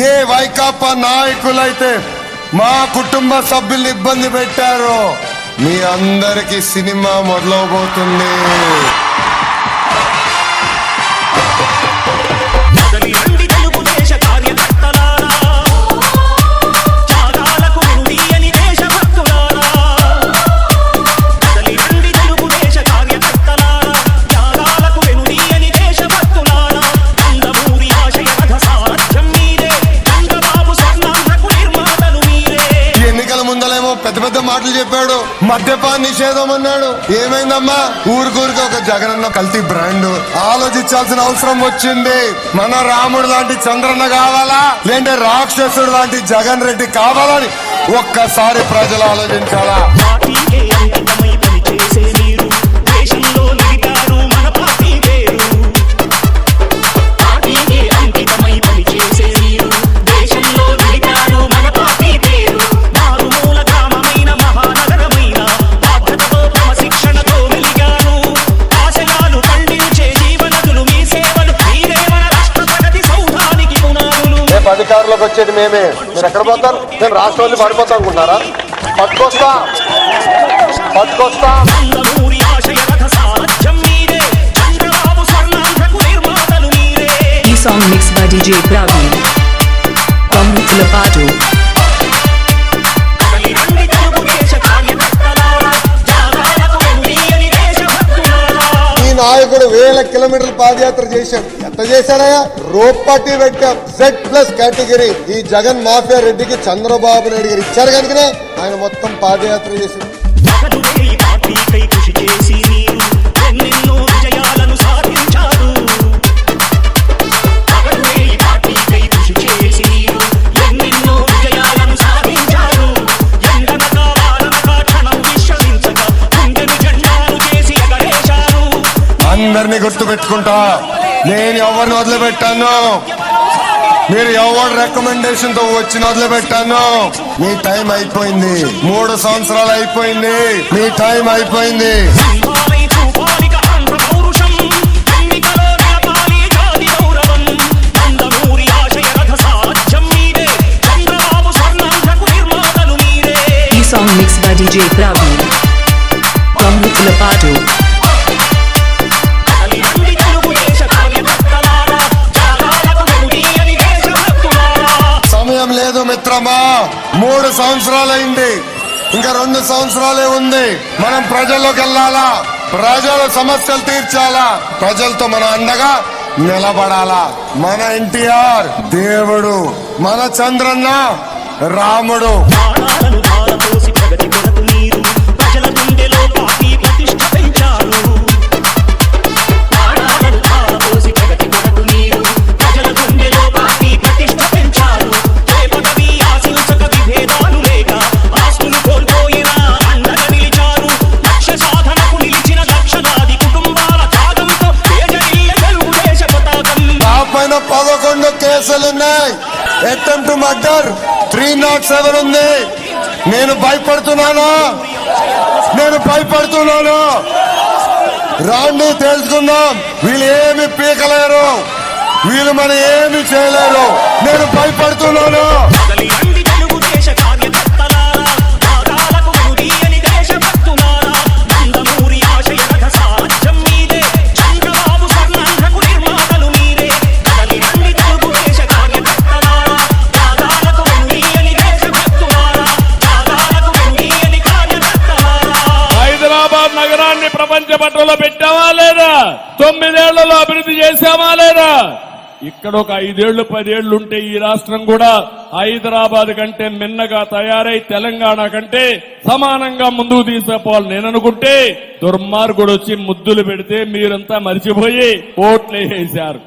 ఏ వైకాపా నాయకులైతే మా కుటుంబ సభ్యుల్ని ఇబ్బంది పెట్టారో మీ అందరికి సినిమా మొదలవబోతుంది. పెద్ద పెద్ద మాటలు చెప్పాడు, మద్యపాన నిషేధం అన్నాడు. ఏమైందమ్మా? ఊరికూరికి ఒక జగనన్న కల్తీ బ్రాండ్. ఆలోచించాల్సిన అవసరం వచ్చింది. మన రాముడు లాంటి చంద్రన్న కావాలా, లేదంటే రాక్షసుడు లాంటి జగన్ రెడ్డి కావాలని ఒక్కసారి ప్రజలు ఆలోచించాలా? అధికారులకు వచ్చేది మేమే. మీరు ఎక్కడ పోతారు? నేను రాష్ట్రాన్ని పడిపోతా అనుకుంటున్నారా? పట్టుకొస్తా. ఈ song mix by DJ Praveen from Lapadu. నాయకుడు వేల కిలోమీటర్ల పాదయాత్ర చేశాడు. ఎంత చేశాడయా? రోప్ పార్టీ పెట్టాం. Z+ కేటగిరీ ఈ జగన్ మాఫియా రెడ్డికి చంద్రబాబు నాయుడు గారు ఇచ్చారు కనుకనే ఆయన మొత్తం పాదయాత్ర చేశాడు. అందరినీ గుర్తు పెట్టుకుంటా. నేను ఎవరిని వదిలిపెట్టాను, మీరు ఎవరు రికమెండేషన్ తో వచ్చిన వదిలిపెట్టాను. మీ టైం అయిపోయింది. 3 సంవత్సరాలు అయిపోయింది. మీ టైం అయిపోయింది. ఈ song mix by DJ Praveen from Lapadu. లేదు మిత్రమా, 3 సంవత్సరాలైంది. ఇంకా 2 సంవత్సరాలే ఉంది. మనం ప్రజల్లోకి వెళ్ళాలా, ప్రజల సమస్యలు తీర్చాలా, ప్రజలతో మన అండగా నిలబడాలా. మన ఎన్టీఆర్ దేవుడు, మన చంద్రన్న రాముడు. పైన 11 కేసులున్నాయి. అటెంప్ట్ మర్డర్ 307 ఉంది. నేను భయపడుతున్నాను. రాండి తెలుసుకుందాం. వీళ్ళు ఏమి పీకలేరు, వీళ్ళు మన ఏమి చేయలేరు. నేను భయపడుతున్నాను. ప్రపంచ పట్టణంలో పెట్టావా లేదా? 9 ఏళ్లలో అభివృద్ధి చేశామా లేదా? ఇక్కడ ఒక 5 ఏళ్లు 10 ఏళ్లు ఉంటే ఈ రాష్ట్రం కూడా హైదరాబాద్ కంటే మిన్నగా తయారై తెలంగాణ కంటే సమానంగా ముందుకు తీసుకుపోవాలి నేను అనుకుంటే దుర్మార్గుడు వచ్చి ముద్దులు పెడితే మీరంతా మర్చిపోయి ఓట్లేసేశారు.